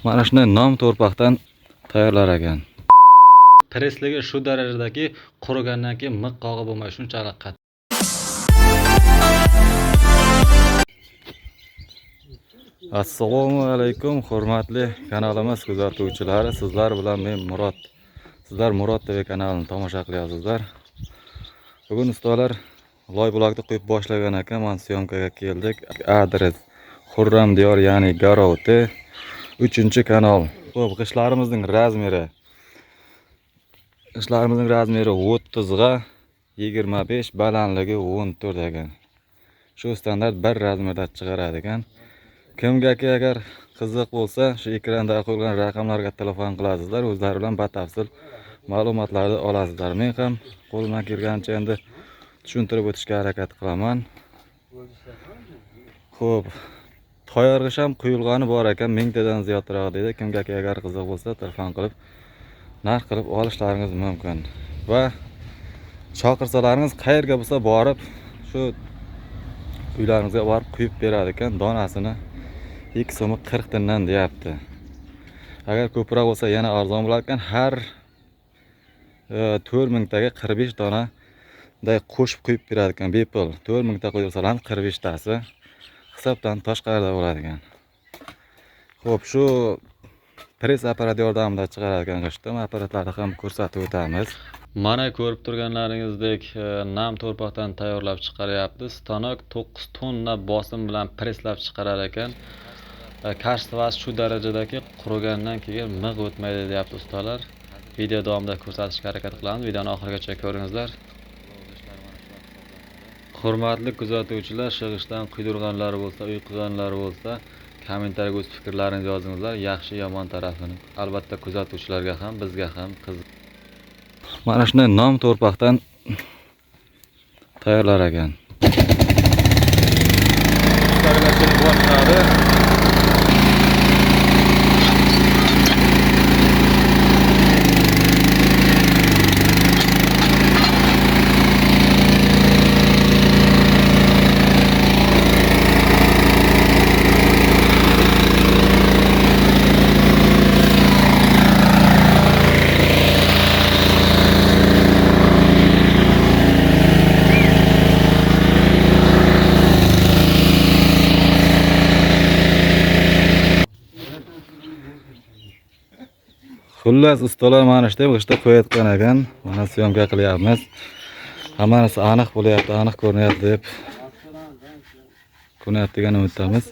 Mana shunday nom to'rpaqdan tayyorlar ekan. Presligi shu darajadagi qurigandan keyin miq qog'i bo'lmay shunchalik qattiq. Assalomu alaykum hurmatli kanalimiz kuzatuvchilari. Sizlar bilan men Murod. Sizlar Murod TV kanalini tomosha qilyapsizlar. Bugun ustalar loy-bulakni quyib boshlagan ekan. Men syomkaga keldik. Adres Xurram diyor, ya'ni Garovti 3-kanal. Bu qishlarimizning razmeri 30 ga 25, balandligi 14 ekan. Shu standart bir razmerda chiqaradi ekan. Kimgaki agar qiziq bo'lsa, shu ekranda qo'yilgan raqamlarga telefon qilasizlar, o'zlari bilan batafsil ma'lumotlarni olasizlar. Men ham qo'limdan kelgancha endi tushuntirib o'tishga harakat qilaman. Xo'p, tayyorg'ish ham quyilgani bor ekan, 1000 tadan ziyodroq dedi. Kimgaki agar qiziq bo'lsa, telefon qilib narx qilib olishlaringiz mumkin. Va chaqirsalaringiz qayerga bo'lsa borib shu uylaringizga borib quyib beradi ekan. Donasini 2 so'm 40 tiyindan deyapti. Agar ko'proq bo'lsa yana arzon bo'lar ekan. Har 4000 taga 45 dona day qo'shib quyib beradi ekan. Bepul 4000 ta qo'ysalar ham 45 tasi hisobdan tashqarida bo'ladi ekan. Xo'p, shu press apparat yordamida chiqarar ekan g'ishtni. Apparatlarni ham ko'rsatib o'tamiz. Mana ko'rib turganlaringizdek nam to'rpaqdan tayyorlab chiqaryapti. Stanok 9 tonna bosim bilan presslab chiqarar ekan. Kashtivasi shu darajadagi qurigandan keyin miq o'tmaydi deyapti ustalar. Video davomida ko'rsatishga harakat qilamiz. Videoni oxirigacha ko'ringizlar. Hurmatli kuzatuvchilar, shig'ishdan quydirganlar bo'lsa, uy qilganlar bo'lsa, kommentariyaga o'z fikrlaringizni yozingizlar, yaxshi yomon tarafini. Albatta kuzatuvchilarga ham, bizga ham qiziq. Mana shunday nom to'rpaqdan tayyorlar ekan. Xullas ustalar mana shunday g'ishta qo'yayotgan ekan. Mana syomka qilyapmiz. Hammasi aniq bo'lyapti, aniq ko'rinyapti deb ko'rinyapti degan umiddamiz.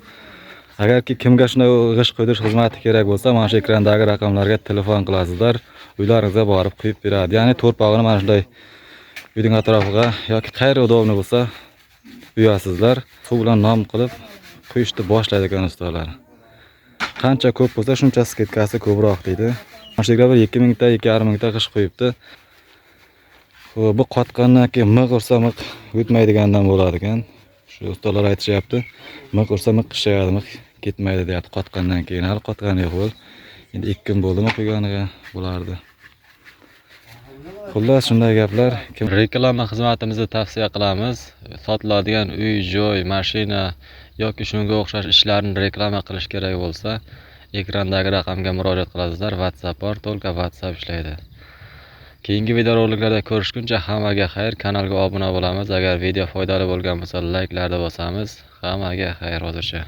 Agarki kimga shunday g'isht qo'ydirish xizmati kerak bo'lsa, mana shu ekrandagi raqamlarga telefon qilasizlar, uylaringizga borib quyib beradi. Ya'ni to'rpog'ini mana shunday uyning atrofiga yoki qayerga udobni bo'lsa uyasizlar, suv bilan nom qilib quyishni boshlaydi ekan ustalar. Qancha ko'p bo'lsa, shuncha sketkasi ko'proq deydi. Mana shu yerga 2000 ta, 2500 ta g'isht qo'yibdi. Bu qotgandan keyin miq ursa miq o'tmaydigandan bo'ladi ekan. Shu ustalar aytishyapti. Miq ursa miq qishayadi, miq ketmaydi deyapti qotgandan keyin. Hali qotgani yo'q bo'l. Endi 2 kun bo'ldimi qo'yganiga bo'lardi. Xullas shunday gaplar. Reklama xizmatimizni tavsiya qilamiz. Sotiladigan uy, joy, mashina yoki shunga o'xshash ishlarni reklama qilish kerak bo'lsa, ekrandagi raqamga murojaat qilasizlar. WhatsApp bor, to'lqa WhatsApp ishlaydi. Keyingi videoroliklarda ko'rishguncha hammaga xayr, kanalga obuna bo'lamiz. Agar video foydali bo'lgan bo'lsa, layklarni bosamiz. Hammaga xayr hozircha.